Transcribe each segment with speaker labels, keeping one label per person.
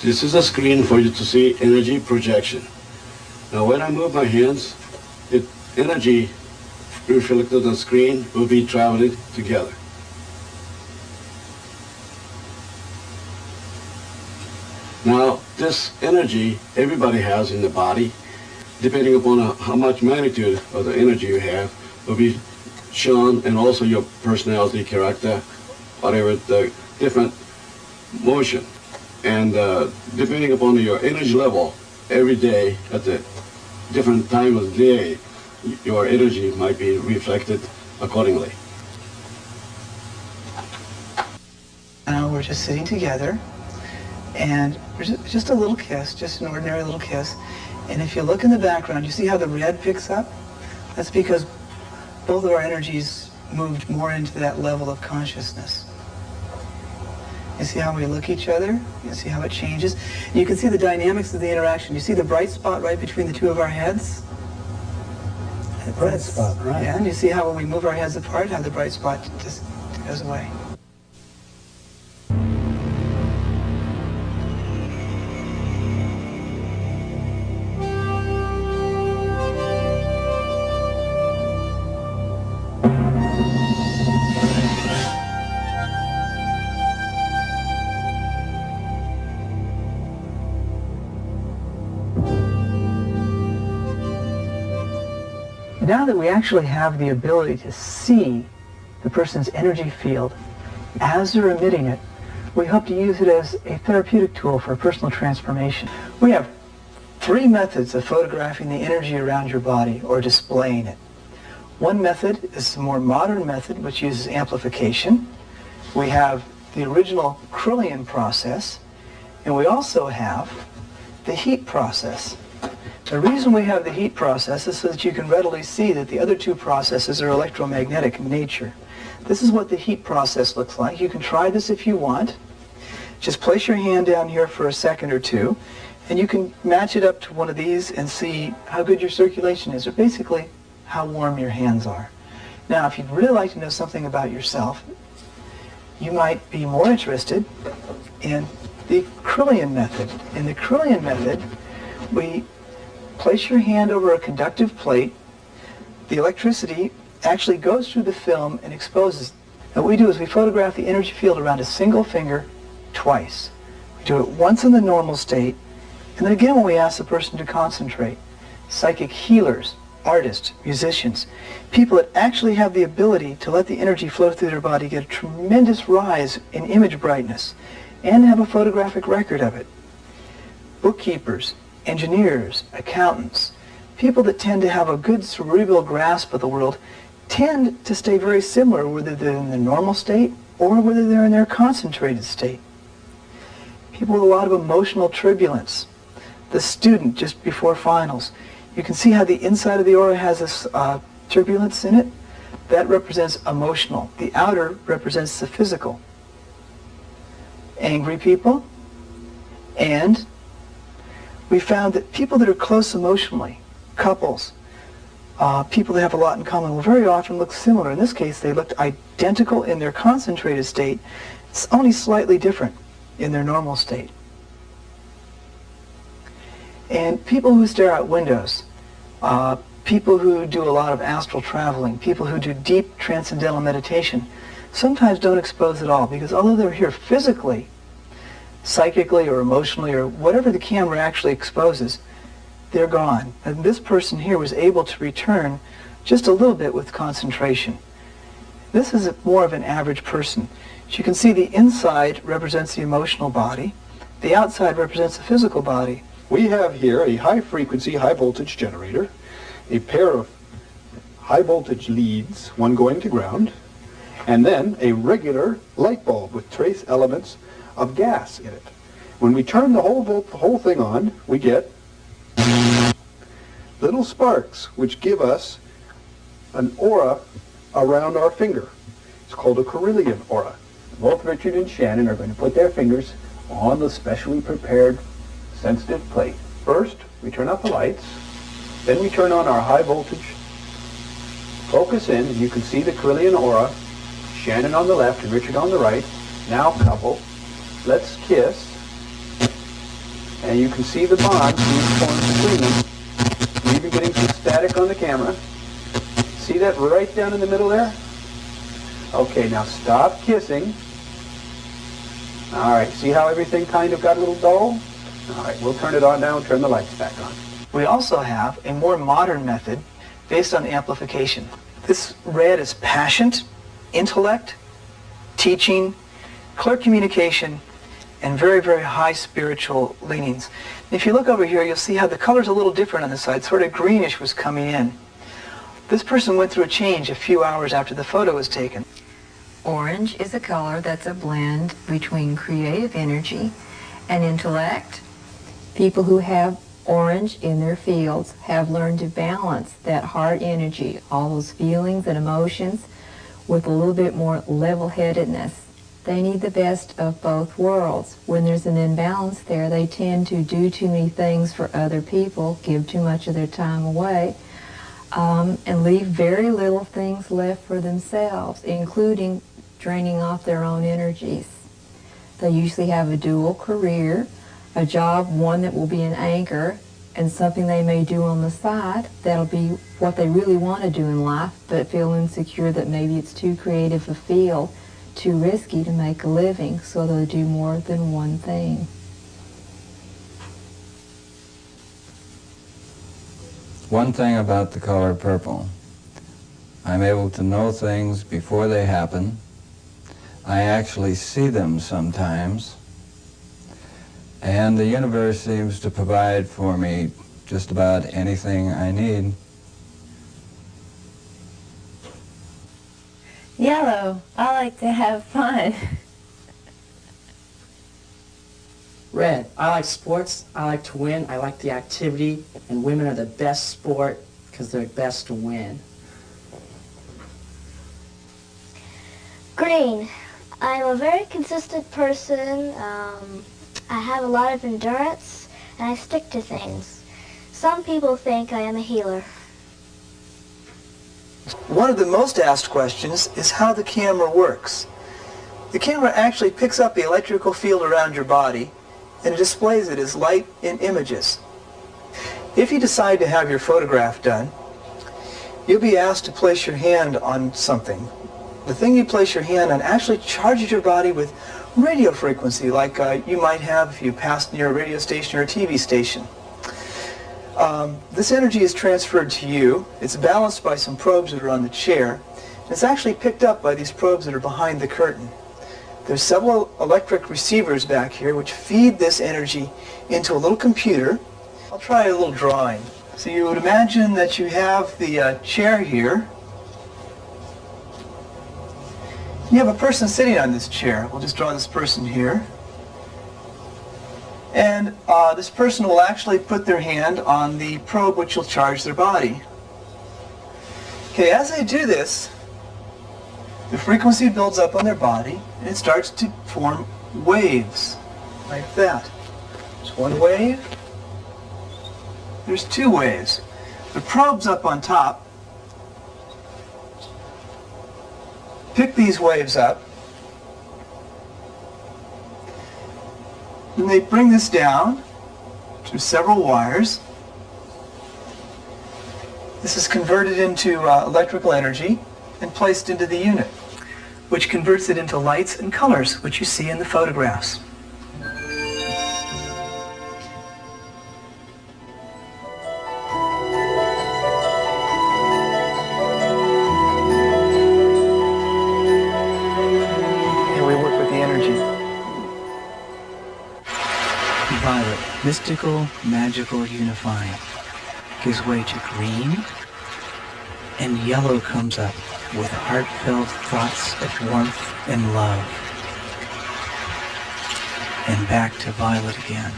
Speaker 1: This is a screen for you to see energy projection. Now when I move my hands, energy reflected on the screen will be traveling together. Now this energy everybody has in the body, depending upon how much magnitude of the energy you have, will be shown, and also your personality, character, whatever, the different motion. And depending upon your energy level, every day at the different time of the day, your energy might be reflected accordingly.
Speaker 2: Now we're just sitting together, and just a little kiss, just an ordinary little kiss. And if you look in the background, you see how the red picks up? That's because both of our energies moved more into that level of consciousness. You see how we look at each other? You see how it changes? You can see the dynamics of the interaction. You see the bright spot right between the two of our heads?
Speaker 3: The bright spot, right.
Speaker 2: Yeah, and you see how when we move our heads apart, how the bright spot just goes away. Now that we actually have the ability to see the person's energy field as they're emitting it, we hope to use it as a therapeutic tool for personal transformation. We have 3 methods of photographing the energy around your body or displaying it. One method is the more modern method, which uses amplification. We have the original Kirlian process, and we also have the heat process. The reason we have the heat process is so that you can readily see that the other 2 processes are electromagnetic in nature. This is what the heat process looks like. You can try this if you want. Just place your hand down here for a second or two, and you can match it up to one of these and see how good your circulation is, or basically how warm your hands are. Now, if you'd really like to know something about yourself, you might be more interested in the Kirlian method. In the Kirlian method, we place your hand over a conductive plate. The electricity actually goes through the film and exposes. And what we do is we photograph the energy field around a single finger twice. We do it once in the normal state, and then again when we ask the person to concentrate. Psychic healers, artists, musicians, people that actually have the ability to let the energy flow through their body get a tremendous rise in image brightness and have a photographic record of it. Bookkeepers, engineers, accountants, people that tend to have a good cerebral grasp of the world tend to stay very similar whether they're in the normal state or whether they're in their concentrated state. People with a lot of emotional turbulence. The student just before finals. You can see how the inside of the aura has this turbulence in it. That represents emotional. The outer represents the physical. Angry people, and we found that people that are close emotionally, couples, people that have a lot in common, will very often look similar. In this case, they looked identical in their concentrated state. It's only slightly different in their normal state. And people who stare out windows, people who do a lot of astral traveling, people who do deep transcendental meditation, sometimes don't expose at all, because although they're here physically, psychically or emotionally or whatever the camera actually exposes, they're gone. And this person here was able to return just a little bit with concentration. This is more of an average person. As you can see, the inside represents the emotional body. The outside represents the physical body.
Speaker 4: We have here a high-frequency, high-voltage generator, a pair of high-voltage leads, one going to ground, and then a regular light bulb with trace elements of gas in it. When we turn the whole thing on, we get little sparks which give us an aura around our finger. It's called a Kirlian aura. Both Richard and Shannon are going to put their fingers on the specially prepared sensitive plate. First, we turn out the lights, then we turn on our high voltage, focus in, and you can see the Kirlian aura, Shannon on the left and Richard on the right. Now couple, let's kiss. And you can see the bond being formed between them. You're even getting some static on the camera. See that right down in the middle there? Okay, now stop kissing. All right, see how everything kind of got a little dull? All right, we'll turn it on now and turn the lights back on.
Speaker 2: We also have a more modern method based on amplification. This red is passion, intellect, teaching, clear communication, and very, very high spiritual leanings. If you look over here, you'll see how the color's a little different on the side. Sort of greenish was coming in. This person went through a change a few hours after the photo was taken.
Speaker 5: Orange is a color that's a blend between creative energy and intellect. People who have orange in their fields have learned to balance that heart energy, all those feelings and emotions, with a little bit more level-headedness. They need the best of both worlds. When there's an imbalance there, they tend to do too many things for other people, give too much of their time away, and leave very little things left for themselves, including draining off their own energies. They usually have a dual career, a job, one that will be an anchor, and something they may do on the side that'll be what they really want to do in life, but feel insecure that maybe it's too creative a field, too risky to make a living, so they'll do more than one thing.
Speaker 6: One thing about the color purple, I'm able to know things before they happen. I actually see them sometimes. And the universe seems to provide for me just about anything I need.
Speaker 7: Yellow, I like to have fun.
Speaker 8: Red, I like sports, I like to win, I like the activity, and women are the best sport because they're best to win.
Speaker 9: Green, I'm a very consistent person. I have a lot of endurance, and I stick to things. Some people think I am a healer.
Speaker 2: One of the most asked questions is how the camera works. The camera actually picks up the electrical field around your body and it displays it as light in images. If you decide to have your photograph done, you'll be asked to place your hand on something. The thing you place your hand on actually charges your body with radio frequency, like you might have if you passed near a radio station or a TV station. This energy is transferred to you. It's balanced by some probes that are on the chair. And it's actually picked up by these probes that are behind the curtain. There's several electric receivers back here which feed this energy into a little computer. I'll try a little drawing. So you would imagine that you have the chair here. You have a person sitting on this chair. We'll just draw this person here. And this person will actually put their hand on the probe which will charge their body. Okay, as they do this, the frequency builds up on their body and it starts to form waves, like that. There's one wave. There's two waves. The probe's up on top. Pick these waves up. And they bring this down through several wires. This is converted into electrical energy and placed into the unit, which converts it into lights and colors, which you see in the photographs. And we work with the energy. Violet, mystical, magical, unifying, gives way to green, and yellow comes up with heartfelt thoughts of warmth and love. And back to violet again.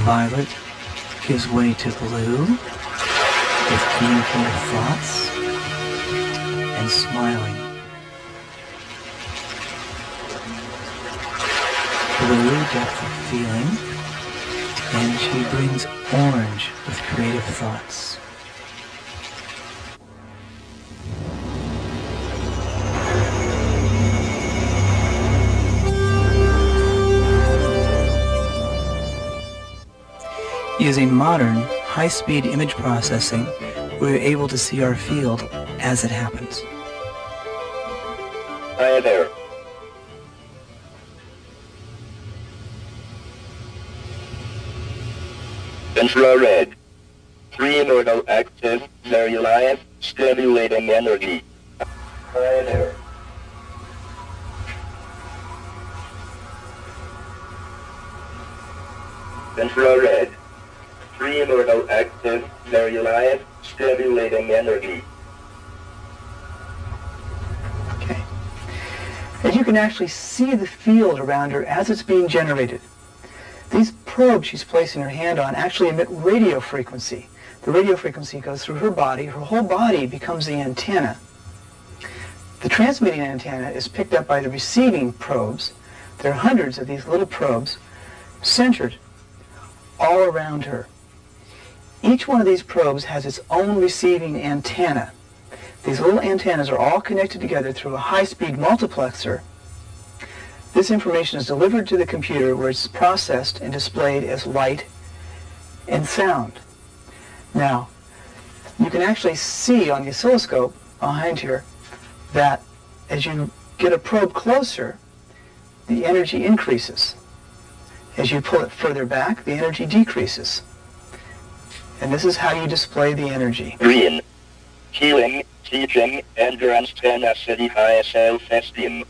Speaker 2: Violet gives way to blue with beautiful thoughts and smiling. Blue, depth of feeling, and she brings orange with creative thoughts. Using modern, high-speed image processing, we're able to see our field as it happens.
Speaker 10: Hi there. Infrared. Pre-nodal active, very live, stimulating energy. Hi there. Infrared. Pre-nodal active, very live, stimulating energy.
Speaker 2: Okay. And you can actually see the field around her as it's being generated. These probes she's placing her hand on actually emit radio frequency. The radio frequency goes through her body. Her whole body becomes the antenna. The transmitting antenna is picked up by the receiving probes. There are hundreds of these little probes centered all around her. Each one of these probes has its own receiving antenna. These little antennas are all connected together through a high-speed multiplexer. This information is delivered to the computer where it's processed and displayed as light and sound. Now, you can actually see on the oscilloscope behind here that as you get a probe closer, the energy increases. As you pull it further back, the energy decreases. And this is how you display the energy.
Speaker 10: Green. Healing, teaching, endurance, tenacity, high self-esteem.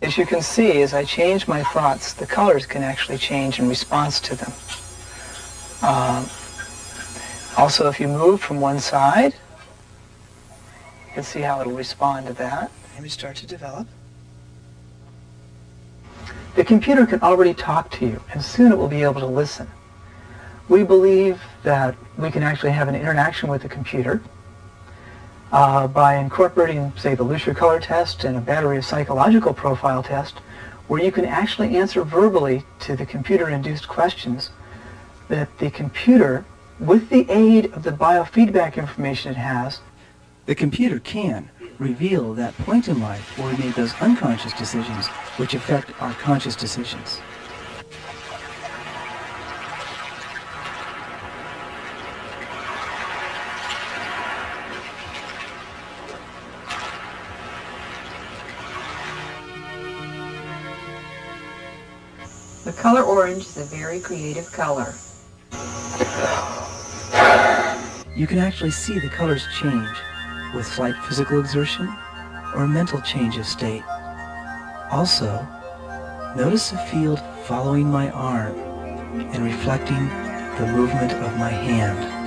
Speaker 2: As you can see, as I change my thoughts, the colors can actually change in response to them. Also, if you move from one side, you can see how it'll respond to that. The image starts to develop. The computer can already talk to you, and soon it will be able to listen. We believe that we can actually have an interaction with the computer by incorporating, say, the Lucier color test and a battery of psychological profile test, where you can actually answer verbally to the computer-induced questions that the computer, with the aid of the biofeedback information it has, the computer can reveal that point in life where we made those unconscious decisions which affect our conscious decisions.
Speaker 5: The color orange is a very creative color.
Speaker 2: You can actually see the colors change with slight physical exertion or mental change of state. Also, notice the field following my arm and reflecting the movement of my hand.